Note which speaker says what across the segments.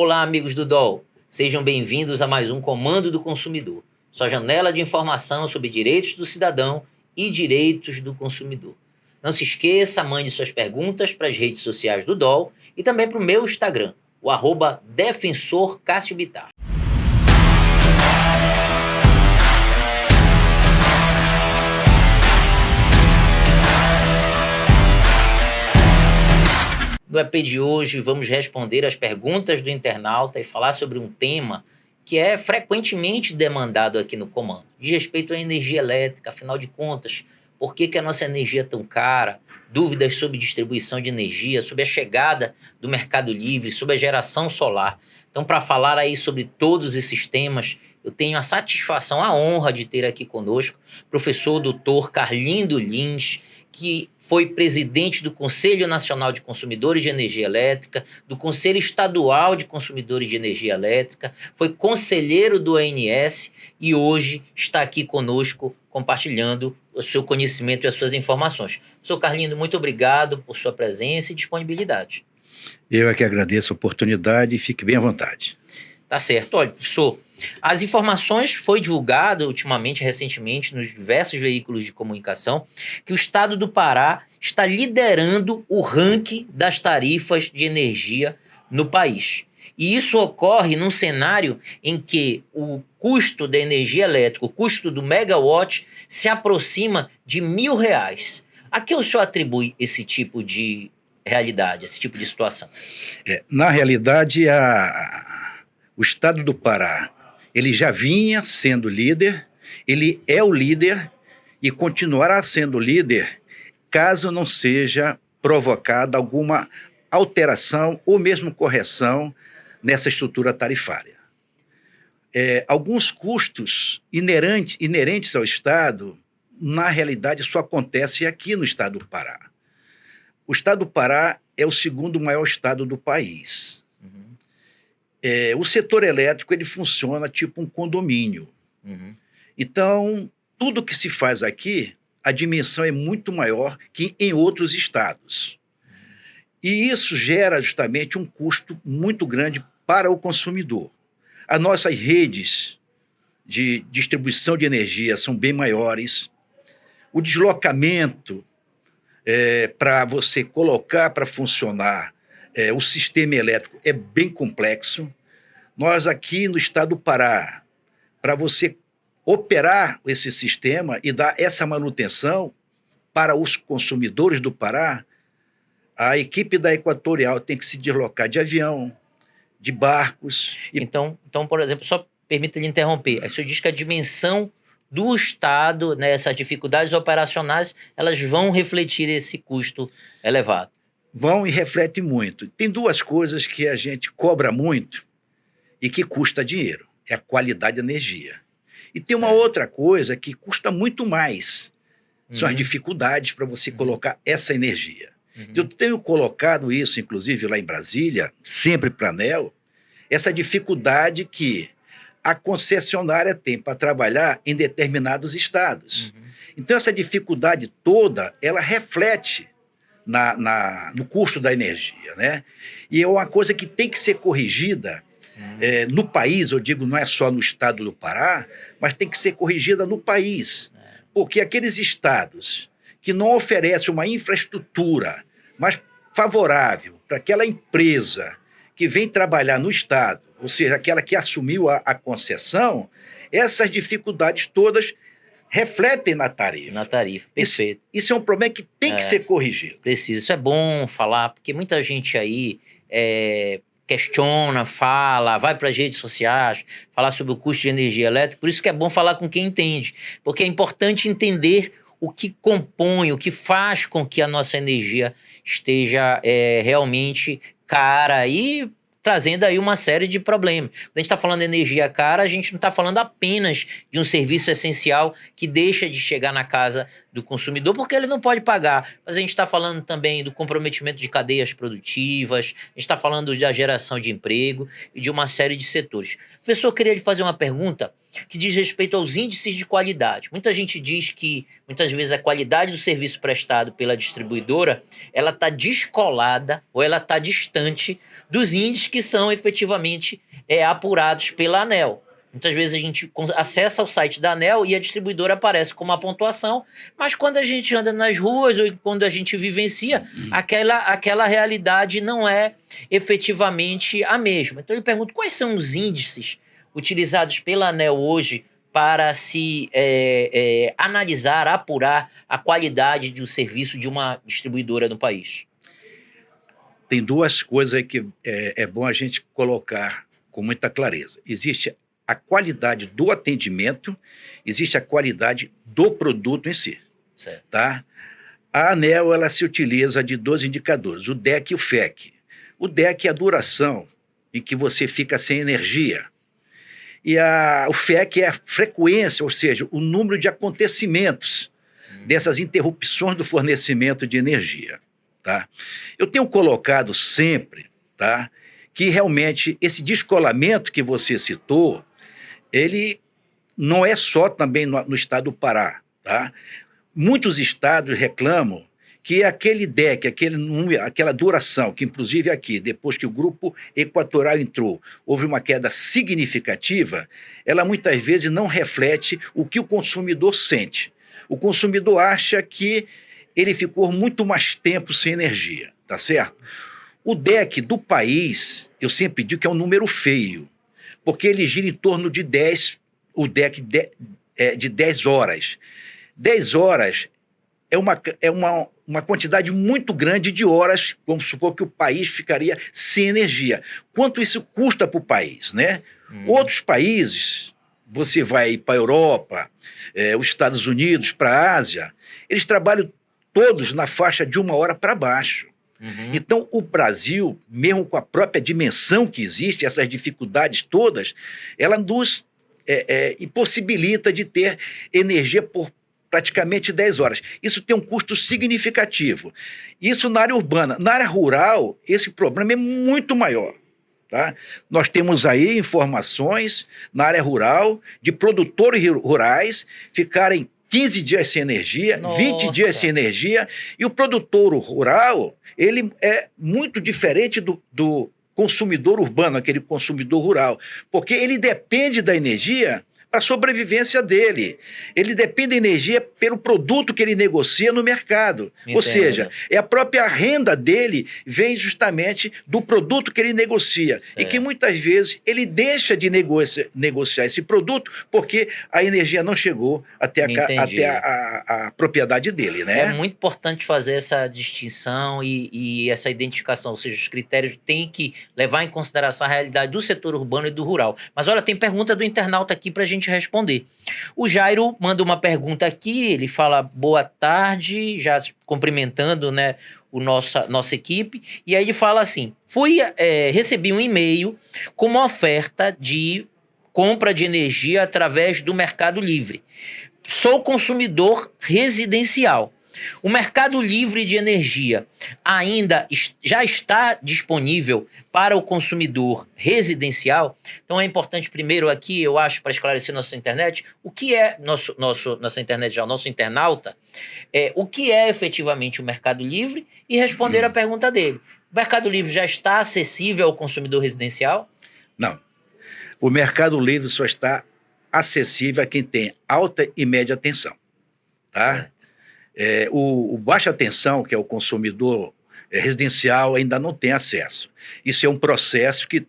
Speaker 1: Olá, amigos do DOL. Sejam bem-vindos a mais um Comando do Consumidor, sua janela de informação sobre direitos do cidadão e direitos do consumidor. Não se esqueça, mande suas perguntas para as redes sociais do DOL e também para o meu Instagram, o @Defensor Cássio Bittar. No EP de hoje, vamos responder as perguntas do internauta e falar sobre um tema que é frequentemente demandado aqui no Comando. Diz respeito à energia elétrica, afinal de contas, por que a nossa energia é tão cara? Dúvidas sobre distribuição de energia, sobre a chegada do Mercado Livre, sobre a geração solar. Então, para falar aí sobre todos esses temas, eu tenho a satisfação, a honra de ter aqui conosco o professor Dr. Carlindo Lins, que foi presidente do Conselho Nacional de Consumidores de Energia Elétrica, do Conselho Estadual de Consumidores de Energia Elétrica, foi conselheiro do ANS e hoje está aqui conosco compartilhando o seu conhecimento e as suas informações. Professor Carlindo, muito obrigado por sua presença e disponibilidade.
Speaker 2: Eu é que agradeço a oportunidade e fique bem à vontade.
Speaker 1: Tá certo. Olha, professor, as informações foi divulgado ultimamente, recentemente, nos diversos veículos de comunicação, que o estado do Pará está liderando o ranking das tarifas de energia no país. E isso ocorre num cenário em que o custo da energia elétrica, o custo do megawatt, se aproxima de R$ 1.000. A que o senhor atribui esse tipo de realidade, esse tipo de situação?
Speaker 2: Na realidade, o estado do Pará, ele já vinha sendo líder, ele é o líder e continuará sendo líder caso não seja provocada alguma alteração ou mesmo correção nessa estrutura tarifária. Alguns custos inerentes ao estado, na realidade, só acontecem aqui no estado do Pará. O estado do Pará é o segundo maior estado do país. O setor elétrico ele funciona tipo um condomínio. Então, tudo que se faz aqui, a dimensão é muito maior que em outros estados. E isso gera justamente um custo muito grande para o consumidor. As nossas redes de distribuição de energia são bem maiores. O deslocamento para você colocar para funcionar o sistema elétrico é bem complexo. Nós aqui no estado do Pará, para você operar esse sistema e dar essa manutenção para os consumidores do Pará, a equipe da Equatorial tem que se deslocar de avião, de barcos.
Speaker 1: Então, por exemplo, só permita-lhe interromper, o senhor diz que a dimensão do estado, né, essas dificuldades operacionais, elas vão refletir esse custo elevado.
Speaker 2: Vão e refletem muito. Tem duas coisas que a gente cobra muito e que custa dinheiro. É a qualidade da energia. E tem uma outra coisa que custa muito mais. São as dificuldades para você colocar essa energia. Eu tenho colocado isso, inclusive, lá em Brasília, sempre para a ANEEL, essa dificuldade que a concessionária tem para trabalhar em determinados estados. Então, essa dificuldade toda, ela reflete no custo da energia, né? E é uma coisa que tem que ser corrigida no país, eu digo, não é só no estado do Pará, mas tem que ser corrigida no país. Porque aqueles estados que não oferecem uma infraestrutura mais favorável para aquela empresa que vem trabalhar no estado, ou seja, aquela que assumiu a concessão, essas dificuldades todas refletem na tarifa.
Speaker 1: Na tarifa, perfeito.
Speaker 2: Isso é um problema que tem que ser corrigido.
Speaker 1: Precisa, isso é bom falar, porque muita gente aí questiona, fala, vai para as redes sociais, falar sobre o custo de energia elétrica, por isso que é bom falar com quem entende, porque é importante entender o que compõe, o que faz com que a nossa energia esteja realmente cara e trazendo aí uma série de problemas. Quando a gente está falando de energia cara, a gente não está falando apenas de um serviço essencial que deixa de chegar na casa do consumidor porque ele não pode pagar, mas a gente está falando também do comprometimento de cadeias produtivas, a gente está falando da geração de emprego e de uma série de setores. Professor, eu queria lhe fazer uma pergunta que diz respeito aos índices de qualidade. Muita gente diz que, muitas vezes, a qualidade do serviço prestado pela distribuidora, ela está descolada ou ela está distante dos índices que são efetivamente apurados pela ANEEL. Muitas vezes a gente acessa o site da ANEEL e a distribuidora aparece com uma pontuação, mas quando a gente anda nas ruas ou quando a gente vivencia, aquela realidade não é efetivamente a mesma. Então eu pergunto, quais são os índices utilizados pela ANEEL hoje para se analisar, apurar a qualidade do serviço de uma distribuidora no país?
Speaker 2: Tem duas coisas que é bom a gente colocar com muita clareza. Existe a qualidade do atendimento, existe a qualidade do produto em si.
Speaker 1: Certo.
Speaker 2: Tá? A ANEEL ela se utiliza de dois indicadores, o DEC e o FEC. O DEC é a duração em que você fica sem energia. E o FEC é a frequência, ou seja, o número de acontecimentos dessas interrupções do fornecimento de energia. Tá? Eu tenho colocado sempre, tá, que realmente esse descolamento que você citou, ele não é só também no estado do Pará. Tá? Muitos estados reclamam que aquele DEC, aquela duração, que inclusive aqui, depois que o Grupo Equatorial entrou, houve uma queda significativa, ela muitas vezes não reflete o que o consumidor sente. O consumidor acha que ele ficou muito mais tempo sem energia, tá certo? O DEC do país, eu sempre digo que é um número feio, porque ele gira em torno de 10, o DEC de 10 horas. 10 horas é uma quantidade muito grande de horas, vamos supor que o país ficaria sem energia. Quanto isso custa para o país, né? Outros países, você vai para a Europa, os Estados Unidos, para a Ásia, eles trabalham todos na faixa de 1 hora para baixo. Então, o Brasil, mesmo com a própria dimensão que existe, essas dificuldades todas, ela nos impossibilita de ter energia por praticamente 10 horas. Isso tem um custo significativo. Isso na área urbana. Na área rural, esse problema é muito maior. Tá? Nós temos aí informações na área rural de produtores rurais ficarem 15 dias sem energia,
Speaker 1: Nossa.
Speaker 2: 20 dias sem energia, e o produtor rural, ele é muito diferente do consumidor urbano, aquele consumidor rural, porque ele depende da energia para a sobrevivência dele. Ele depende da energia pelo produto que ele negocia no mercado.
Speaker 1: Entendo.
Speaker 2: Ou seja, a própria renda dele vem justamente do produto que ele negocia.
Speaker 1: Certo.
Speaker 2: E que muitas vezes ele deixa de negociar esse produto porque a energia não chegou até a propriedade dele, né?
Speaker 1: É muito importante fazer essa distinção e essa identificação, ou seja, os critérios têm que levar em consideração a realidade do setor urbano e do rural. Mas olha, tem pergunta do internauta aqui para a gente responder. O Jairo manda uma pergunta aqui, ele fala boa tarde, já cumprimentando, né, nossa equipe, e aí ele fala assim, recebi um e-mail com uma oferta de compra de energia através do Mercado Livre. Sou consumidor residencial. O Mercado Livre de Energia ainda já está disponível para o consumidor residencial? Então é importante primeiro aqui, eu acho, para esclarecer nossa internet, o que é nossa internet já, o nosso internauta, o que é efetivamente o Mercado Livre e responder a pergunta dele. O Mercado Livre já está acessível ao consumidor residencial?
Speaker 2: Não. O Mercado Livre só está acessível a quem tem alta e média tensão. Tá?
Speaker 1: Certo.
Speaker 2: O baixa tensão, que é o consumidor residencial, ainda não tem acesso. Isso é um processo que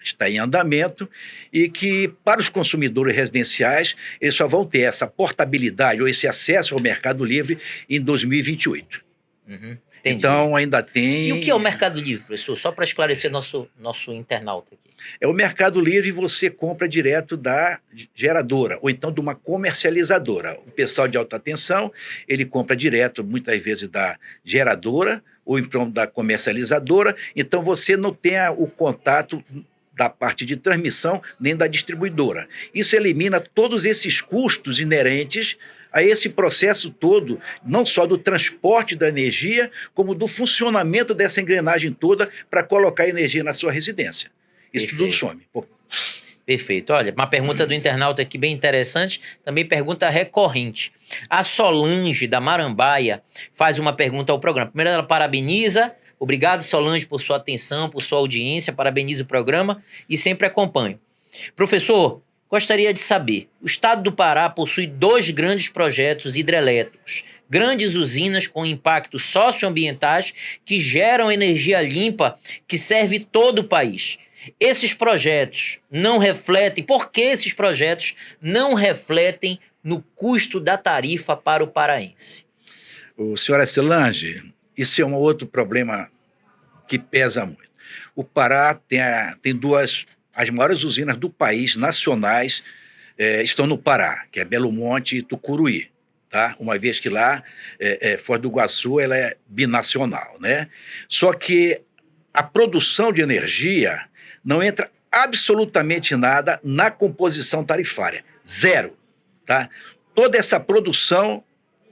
Speaker 2: está em andamento e que, para os consumidores residenciais, eles só vão ter essa portabilidade ou esse acesso ao Mercado Livre em 2028. Então, ainda tem...
Speaker 1: E o que é o Mercado Livre, professor? Só para esclarecer nosso internauta aqui.
Speaker 2: O Mercado Livre você compra direto da geradora, ou então de uma comercializadora. O pessoal de alta tensão, ele compra direto, muitas vezes, da geradora, ou então da comercializadora, então você não tem o contato da parte de transmissão, nem da distribuidora. Isso elimina todos esses custos inerentes a esse processo todo, não só do transporte da energia, como do funcionamento dessa engrenagem toda para colocar energia na sua residência. Isso tudo some.
Speaker 1: Perfeito. Olha, uma pergunta do internauta aqui bem interessante, também pergunta recorrente. A Solange, da Marambaia, faz uma pergunta ao programa. Primeiro, ela parabeniza Obrigado, Solange, por sua atenção, por sua audiência, parabenizo o programa e sempre acompanho. Professor, gostaria de saber, o estado do Pará possui 2 grandes projetos hidrelétricos, grandes usinas com impactos socioambientais que geram energia limpa que serve todo o país. Esses projetos não refletem, por que esses projetos não refletem no custo da tarifa para o paraense?
Speaker 2: Senhora Solange, isso é um outro problema que pesa muito. O Pará tem as maiores usinas do país, nacionais, estão no Pará, que é Belo Monte e Tucuruí. Tá? Uma vez que lá, Foz do Iguaçu, ela é binacional, né? Só que a produção de energia não entra absolutamente nada na composição tarifária. Zero. Tá? Toda essa produção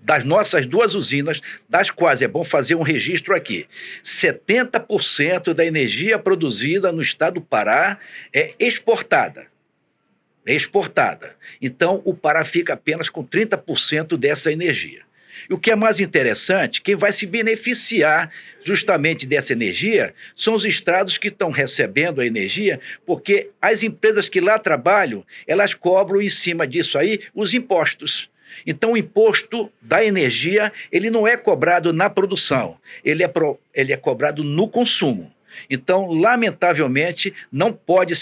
Speaker 2: das nossas 2 usinas, das quais é bom fazer um registro aqui. 70% da energia produzida no estado do Pará é exportada. É exportada. Então, o Pará fica apenas com 30% dessa energia. E o que é mais interessante, quem vai se beneficiar justamente dessa energia são os estados que estão recebendo a energia, porque as empresas que lá trabalham, elas cobram em cima disso aí os impostos. Então, o imposto da energia, ele não é cobrado na produção, ele é cobrado no consumo. Então, lamentavelmente, não pode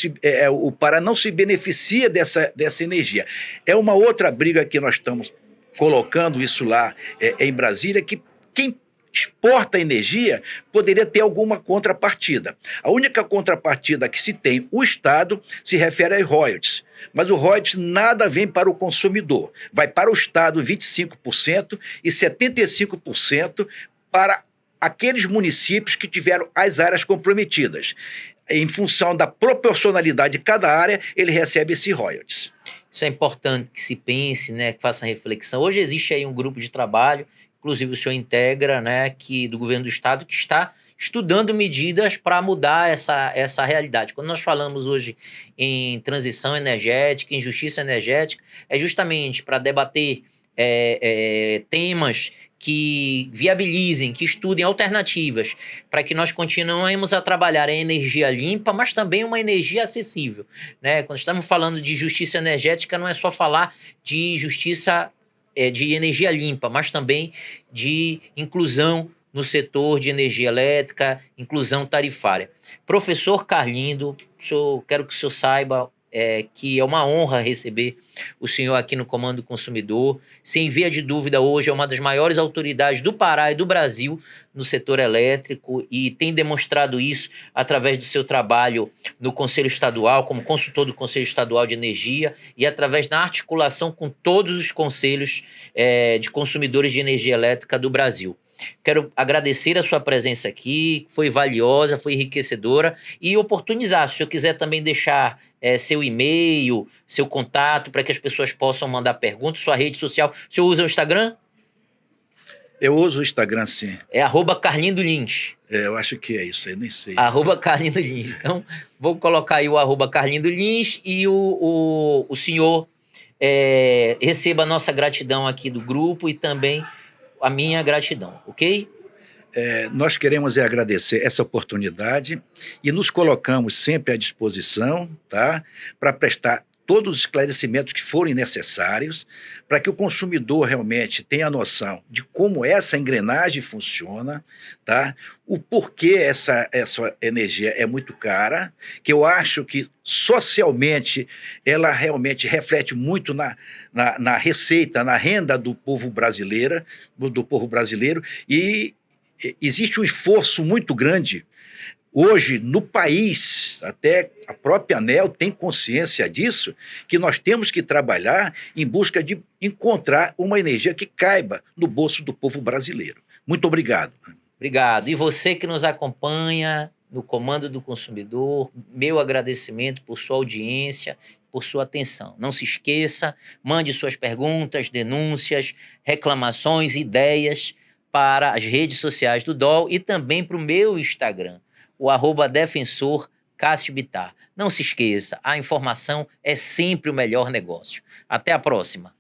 Speaker 2: o Pará não se beneficia dessa energia. É uma outra briga que nós estamos colocando isso lá em Brasília, que quem exporta energia poderia ter alguma contrapartida. A única contrapartida que se tem o Estado se refere aos royalties. Mas o royalties nada vem para o consumidor. Vai para o Estado 25% e 75% para aqueles municípios que tiveram as áreas comprometidas. Em função da proporcionalidade de cada área, ele recebe esse royalties.
Speaker 1: Isso é importante que se pense, né, que faça reflexão. Hoje existe aí um grupo de trabalho, inclusive o senhor integra, né, do governo do estado, que está estudando medidas para mudar essa realidade. Quando nós falamos hoje em transição energética, em justiça energética, é justamente para debater temas que viabilizem, que estudem alternativas, para que nós continuemos a trabalhar em energia limpa, mas também uma energia acessível, né? Quando estamos falando de justiça energética, não é só falar de justiça de energia limpa, mas também de inclusão no setor de energia elétrica, inclusão tarifária. Professor Carlindo, quero que o senhor saiba que é uma honra receber o senhor aqui no Comando do Consumidor. Sem via de dúvida, hoje é uma das maiores autoridades do Pará e do Brasil no setor elétrico e tem demonstrado isso através do seu trabalho no Conselho Estadual, como consultor do Conselho Estadual de Energia e através da articulação com todos os conselhos de consumidores de energia elétrica do Brasil. Quero agradecer a sua presença aqui, foi valiosa, foi enriquecedora e oportunizar, se o senhor quiser também deixar seu e-mail, seu contato, para que as pessoas possam mandar perguntas, sua rede social. O senhor usa o Instagram?
Speaker 2: Eu uso o Instagram, sim.
Speaker 1: É @Carlindo Lins.
Speaker 2: Eu acho que é isso aí, nem sei.
Speaker 1: @Carlindo Lins. Então, vou colocar aí o @Carlindo Lins e o senhor receba a nossa gratidão aqui do grupo e também a minha gratidão, ok?
Speaker 2: Nós queremos agradecer essa oportunidade e nos colocamos sempre à disposição, tá, para prestar todos os esclarecimentos que forem necessários, para que o consumidor realmente tenha noção de como essa engrenagem funciona, tá? O porquê essa energia é muito cara, que eu acho que socialmente ela realmente reflete muito na receita, na renda do povo brasileiro, e existe um esforço muito grande. Hoje, no país, até a própria ANEEL tem consciência disso, que nós temos que trabalhar em busca de encontrar uma energia que caiba no bolso do povo brasileiro. Muito obrigado.
Speaker 1: Obrigado. E você que nos acompanha no Comando do Consumidor, meu agradecimento por sua audiência, por sua atenção. Não se esqueça, mande suas perguntas, denúncias, reclamações, ideias para as redes sociais do DOL e também para o meu Instagram, o @Defensor Cássio Bittar. Não se esqueça, a informação é sempre o melhor negócio. Até a próxima.